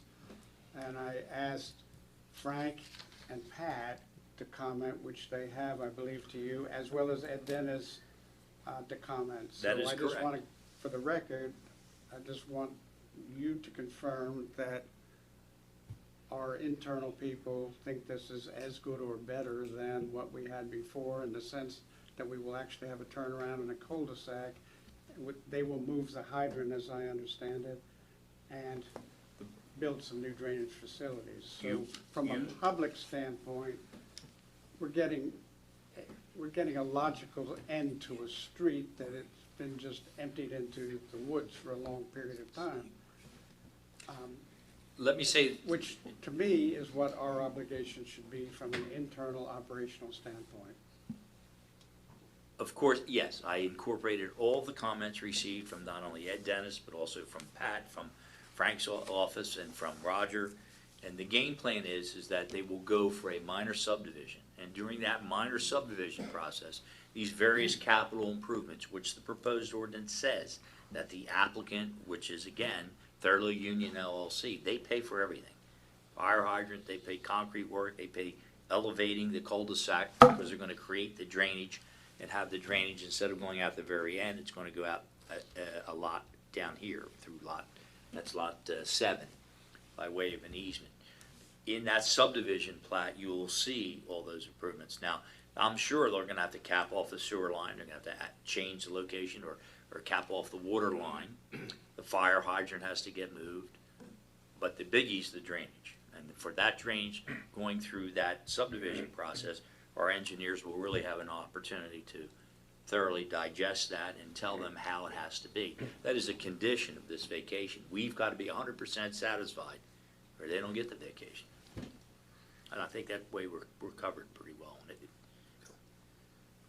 And I asked Frank and Pat to comment, which they have, I believe, to you, as well as Ed Dennis to comment. That is So I just correct. want to, for the record, I just want you to confirm that our internal people think this is as good or better than what we had before, in the sense that we will actually have a turnaround in a cul-de-sac. They will move the hydrant, as I understand it, and build some new drainage facilities. So from a public standpoint, we're getting we're getting a logical end to a street that it's been just emptied into the woods for a long period of time. Let me say, Which, to me, is what our obligation should be from an internal operational standpoint. of course, yes, I incorporated all the comments received from not only Ed Dennis, but also from Pat, from Frank's office, and from Roger. And the game plan is that they will go for a minor subdivision. And during that minor subdivision process, these various capital improvements, which the proposed ordinance says that the applicant, which is again, Thurlow Union LLC, they pay for everything. Fire hydrant, they pay concrete work, they pay elevating the cul-de-sac, because they're gonna create the drainage and have the drainage, instead of going out the very end, it's gonna go out a lot down here through that's lot 7, by way of an easement. In that subdivision plat, you will see all those improvements. Now, I'm sure they're gonna have to cap off the sewer line, they're gonna have to change the location or cap off the water line. The fire hydrant has to get moved, but the biggie's the drainage. And for that drainage going through that subdivision process, our engineers will really have an opportunity to thoroughly digest that and tell them how it has to be. That is a condition of this vacation. We've got to be 100% satisfied, or they don't get the vacation. And I think that way we're covered pretty well.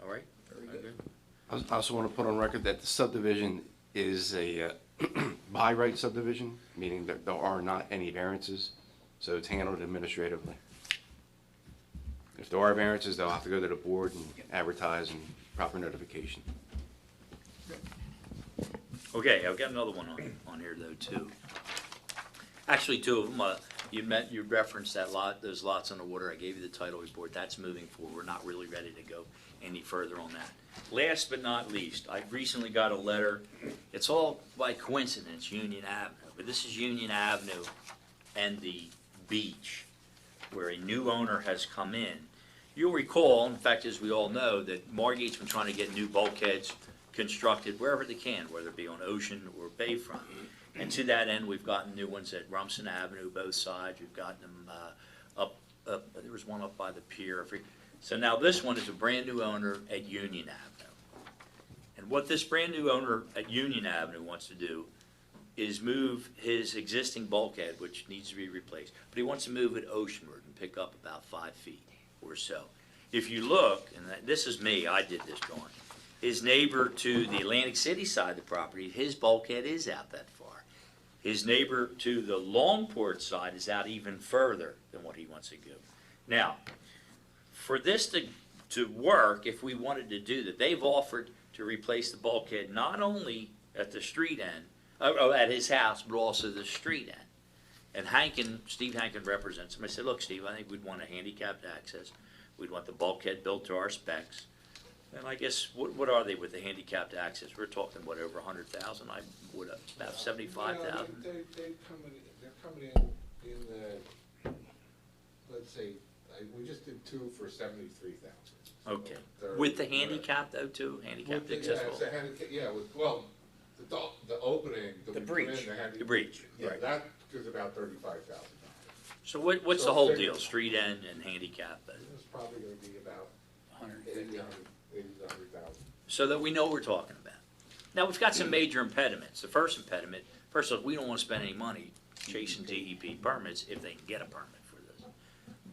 All right? Very good. I also want to put on record that the subdivision is a by right subdivision, meaning that there are not any variances, so it's handled administratively. If there are variances, they'll have to go to the board and advertise and proper notification. Okay, I've got another one on here though too. Actually, two of them. You referenced that lot, those lots on the water. I gave you the title report. That's moving forward. We're not really ready to go any further on that. Last but not least, I recently got a letter. It's all by coincidence, Union Avenue, but this is Union Avenue and the beach, where a new owner has come in. You'll recall, in fact, as we all know, that Margate's been trying to get new bulkheads constructed wherever they can, whether it be on Ocean or Bayfront. And to that end, we've gotten new ones at Rumson Avenue, both sides. We've gotten them up, there was one up by the pier. So now this one is a brand-new owner at Union Avenue. And what this brand-new owner at Union Avenue wants to do is move his existing bulkhead, which needs to be replaced, but he wants to move it oceanward and pick up about 5 feet or so. If you look, and this is me, I did this drawing, his neighbor to the Atlantic City side of the property, his bulkhead is out that far. His neighbor to the Longport side is out even further than what he wants to go. Now, for this to work, if we wanted to do that, they've offered to replace the bulkhead not only at the street end, at his house, but also the street end. And Steve Hankin represents him. I said, look, Steve, I think we'd want a handicapped access. We'd want the bulkhead built to our specs. And I guess, what are they with the handicapped access? We're talking, what, over 100,000? I would have about 75,000. They're coming in the, let's say, we just did 2 for 73,000. Okay. With the handicap though, too? Handicapped accessible? Well, the opening. The breach. The breach, Yeah, right. that is about 35,000. So what's the whole deal, street end and handicap? It's probably gonna be about 80,000. So that we know what we're talking about. Now, we've got some major impediments. The first impediment, first of all, we don't want to spend any money chasing DEP permits if they can get a permit for this.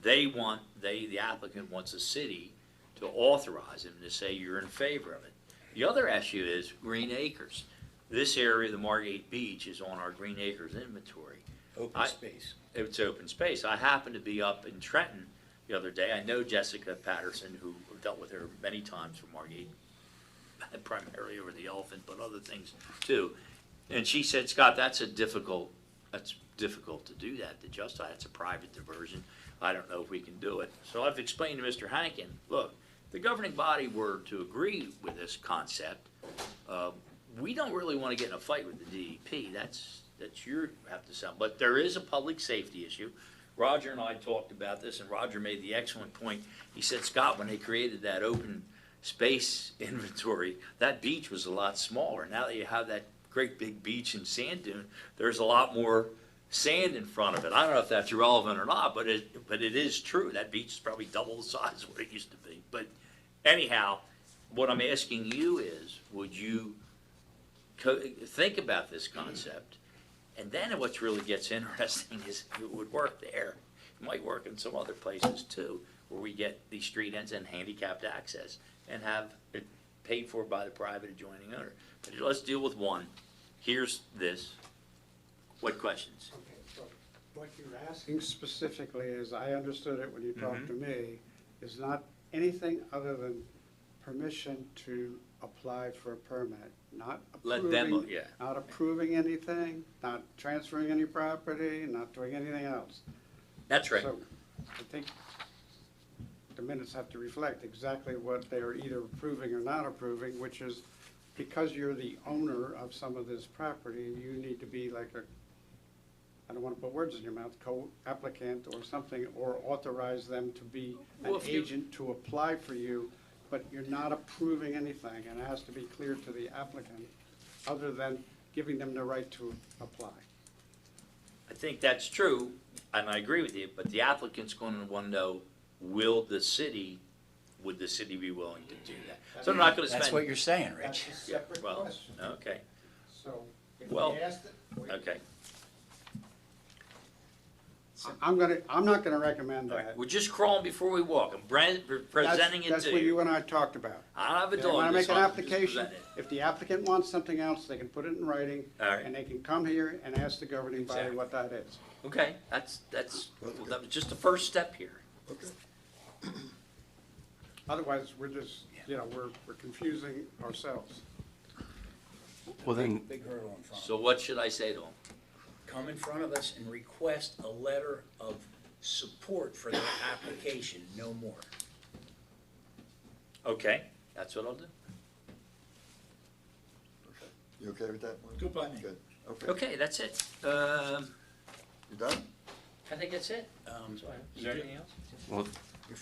The applicant wants the city to authorize them to say you're in favor of it. The other issue is Green Acres. This area, the Margate Beach, is on our Green Acres inventory. Open space. It's open space. I happened to be up in Trenton the other day. I know Jessica Patterson, who dealt with her many times from Margate, primarily over the elephant, but other things too. And she said, Scott, that's difficult to do that, to justify. It's a private diversion. I don't know if we can do it. So I've explained to Mr. Hankin, look, the governing body were to agree with this concept. We don't really want to get in a fight with the DEP. That's your have to sell. But there is a public safety issue. Roger and I talked about this, and Roger made the excellent point. He said, Scott, when they created that open space inventory, that beach was a lot smaller. Now that you have that great big beach and sand dune, there's a lot more sand in front of it. I don't know if that's relevant or not, but it is true. That beach is probably double the size of what it used to be. But anyhow, what I'm asking you is, would you think about this concept? And then what's really gets interesting is if it would work there, it might work in some other places too, where we get these street ends and handicapped access and have it paid for by the private adjoining owner. But let's deal with one. Here's this. What questions? Okay, so what you're asking specifically, as I understood it when you talked to me, is not anything other than permission to apply for a permit, not Let them, approving, yeah. not approving anything, not transferring any property, not doing anything else. That's right. So I think the minutes have to reflect exactly what they are either approving or not approving, which is because you're the owner of some of this property, you need to be like a, I don't want to put words in your mouth, co-applicant or something, or authorize them to be an Well, if you- agent to apply for you, but you're not approving anything, and it has to be clear to the applicant, other than giving them the right to apply. I think that's true, and I agree with you, but the applicant's gonna wanna know, would the city be willing to do that? So they're not gonna spend. That's what you're saying, Rich. That's a separate Well, question. okay, So if Well, we asked it, okay. I'm not gonna recommend that. We're just crawling before we walk. I'm presenting it That's to what you you. and I talked about. I don't have a They dog wanna in make this an hunt, just application, present it. if the applicant wants something else, they can put it in writing, All right. and they can come here and ask the governing body Exactly. what that is. Okay, well, that was just the first step here. Otherwise, we're just, we're confusing ourselves. Well, then, Big hurdle in front. So what should I say to them? Come in front of us and request a letter of support for their application, no more. Okay, that's what I'll do. You okay with that one? Good by me. Good, okay. Okay, that's it. You done? I think that's it. Is there anything else? well,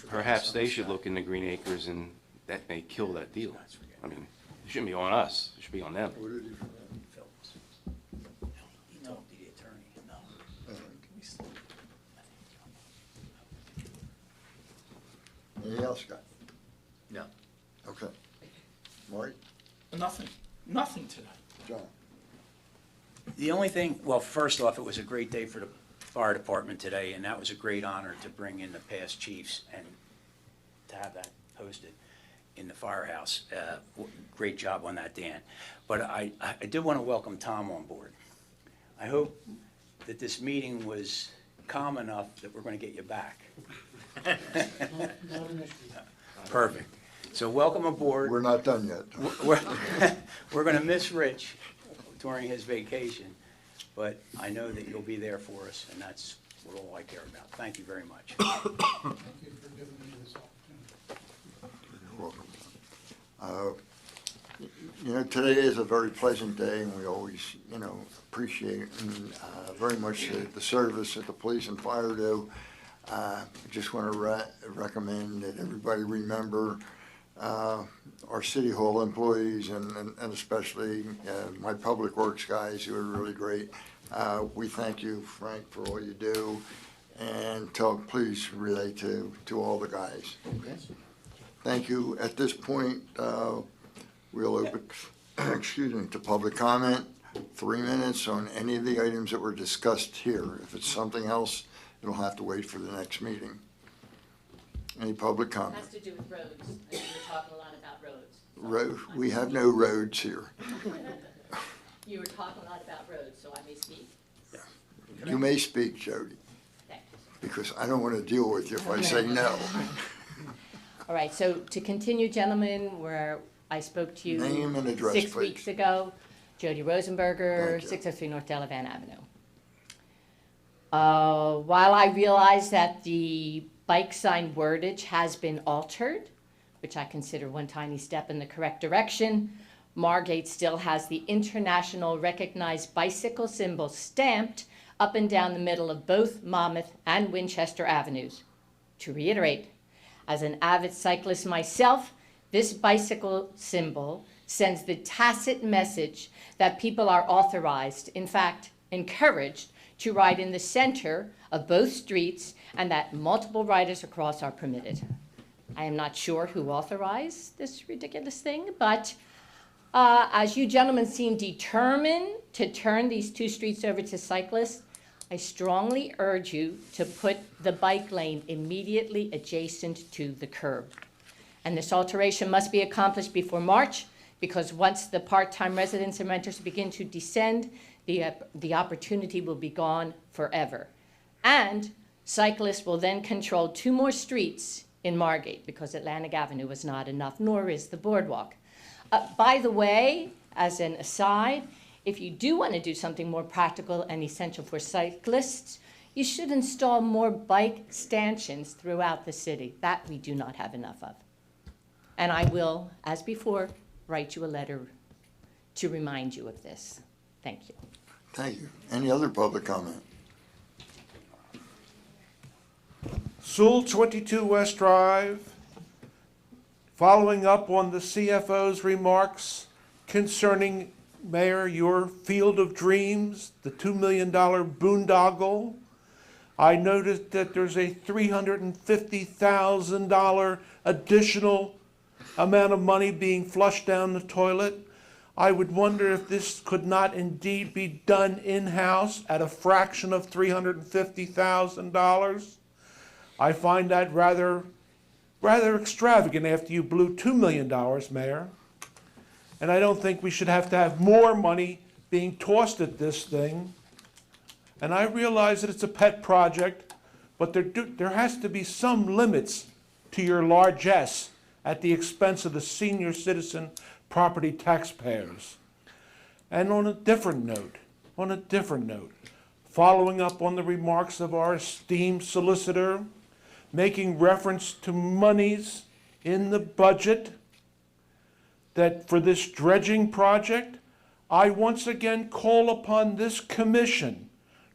perhaps they should look into Green Acres and that may kill that deal. I mean, it shouldn't be on us, it should be on them. What did you for that? Phillips. He talked to the attorney, no. Anything else, Scott? No. Okay. Marty? Nothing today. John? The only thing, well, first off, it was a great day for the fire department today, and that was a great honor to bring in the past chiefs and to have that posted in the firehouse. Great job on that, Dan. But I did want to welcome Tom on board. I hope that this meeting was calm enough that we're going to get you back. Perfect. So welcome aboard. We're not done yet. We're going to miss Rich during his vacation, but I know that you'll be there for us, and that's what all I care about. Thank you very much. Thank you for giving me this opportunity. You're welcome. Today is a very pleasant day, and we always, appreciate very much the service that the police and fire do. I just want to recommend that everybody remember our City Hall employees and especially my Public Works guys who are really great. We thank you, Frank, for all you do, and please relate to all the guys. Okay? Thank you. At this point, we'll open, to public comment, 3 minutes on any of the items that were discussed here. If it's something else, it'll have to wait for the next meeting. Any public comment? Has to do with roads. I think we're talking a lot about roads. We have no roads here. You were talking a lot about roads, so I may speak. You may speak, Jody, Thanks. because I don't want to deal with you if I say no. All right, so to continue, gentlemen, where I spoke to you Name and address, 6 please. weeks ago, Jody Rosenberger, Thank you. 603 North Delavan Avenue. While I realize that the bike sign wordage has been altered, which I consider one tiny step in the correct direction, Margate still has the international recognized bicycle symbol stamped up and down the middle of both Monmouth and Winchester Avenues. To reiterate, as an avid cyclist myself, this bicycle symbol sends the tacit message that people are authorized, in fact, encouraged, to ride in the center of both streets and that multiple riders across are permitted. I am not sure who authorized this ridiculous thing, but as you gentlemen seem determined to turn these two streets over to cyclists, I strongly urge you to put the bike lane immediately adjacent to the curb. And this alteration must be accomplished before March, because once the part-time residents and renters begin to descend, the opportunity will be gone forever. And cyclists will then control 2 more streets in Margate, because Atlantic Avenue is not enough, nor is the boardwalk. By the way, as an aside, if you do want to do something more practical and essential for cyclists, you should install more bike stanchions throughout the city. That we do not have enough of. And I will, as before, write you a letter to remind you of this. Thank you. Thank you. Any other public comment? Sewell, 22 West Drive. Following up on the CFO's remarks concerning, Mayor, your field of dreams, the $2 million boondoggle, I noticed that there's a $350,000 additional amount of money being flushed down the toilet. I would wonder if this could not indeed be done in-house at a fraction of $350,000. I find that rather extravagant after you blew $2 million, Mayor. And I don't think we should have to have more money being tossed at this thing. And I realize that it's a pet project, but there has to be some limits to your largesse at the expense of the senior citizen property taxpayers. And on a different note, following up on the remarks of our esteemed solicitor, making reference to monies in the budget that for this dredging project, I once again call upon this commission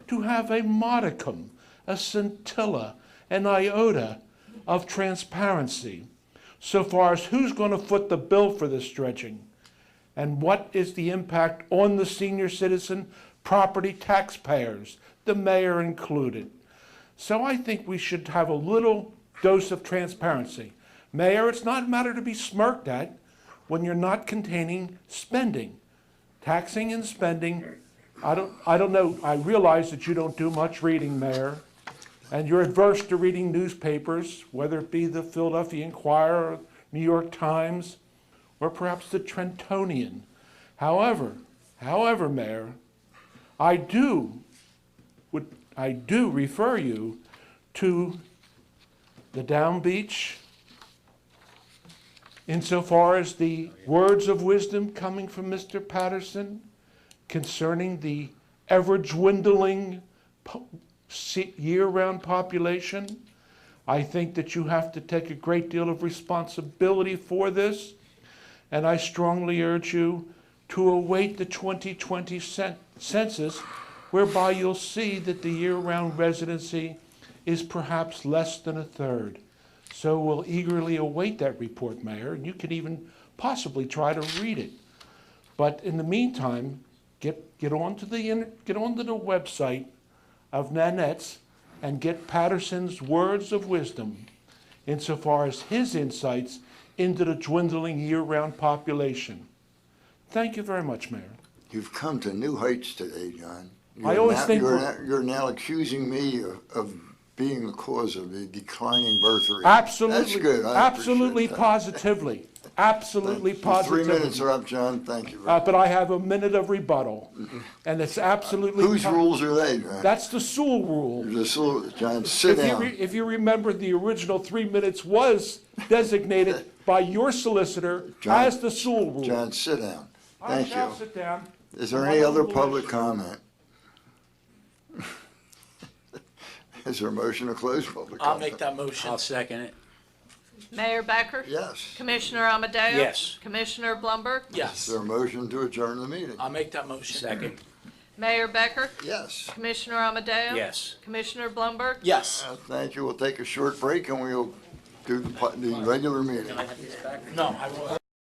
to have a modicum, a scintilla, an iota of transparency so far as who's going to foot the bill for this dredging and what is the impact on the senior citizen property taxpayers, the mayor included. So I think we should have a little dose of transparency. Mayor, it's not a matter to be smirked at when you're not containing spending. Taxing and spending, I don't know, I realize that you don't do much reading, Mayor, and you're adverse to reading newspapers, whether it be the Philadelphia Inquirer, New York Times, or perhaps the Trentonian. However, Mayor, I do refer you to the Down Beach, insofar as the words of wisdom coming from Mr. Patterson concerning the ever-dwindling year-round population. I think that you have to take a great deal of responsibility for this, and I strongly urge you to await the 2020 census, whereby you'll see that the year-round residency is perhaps less than a third. So we'll eagerly await that report, Mayor, and you can even possibly try to read it. But in the meantime, get onto the website of Nanette's and get Patterson's words of wisdom insofar as his insights into the dwindling year-round population. Thank you very much, Mayor. You've come to new heights today, John. You're now accusing me of being the cause of the declining birth rate. Absolutely. That's good. Absolutely, positively. Absolutely, positively. 3 minutes are up, John. Thank you. But I have a minute of rebuttal, and it's absolutely. Whose rules are they, John? That's the Sewell rule. The Sewell, John, sit down. If you remember, the original 3 minutes was designated by your solicitor as the Sewell rule. John, sit down. Thank you. I shall sit down. Is there any other public comment? Is there a motion to close public comment? I'll make that motion. I'll second it. Mayor Becker? Yes. Commissioner Amadeo? Yes. Commissioner Blumberg? Yes. Is there a motion to adjourn the meeting? I'll make that motion. Second. Mayor Becker? Yes. Commissioner Amadeo? Yes. Commissioner Blumberg? Yes. Thank you. We'll take a short break and we'll do the regular meeting. No, I will.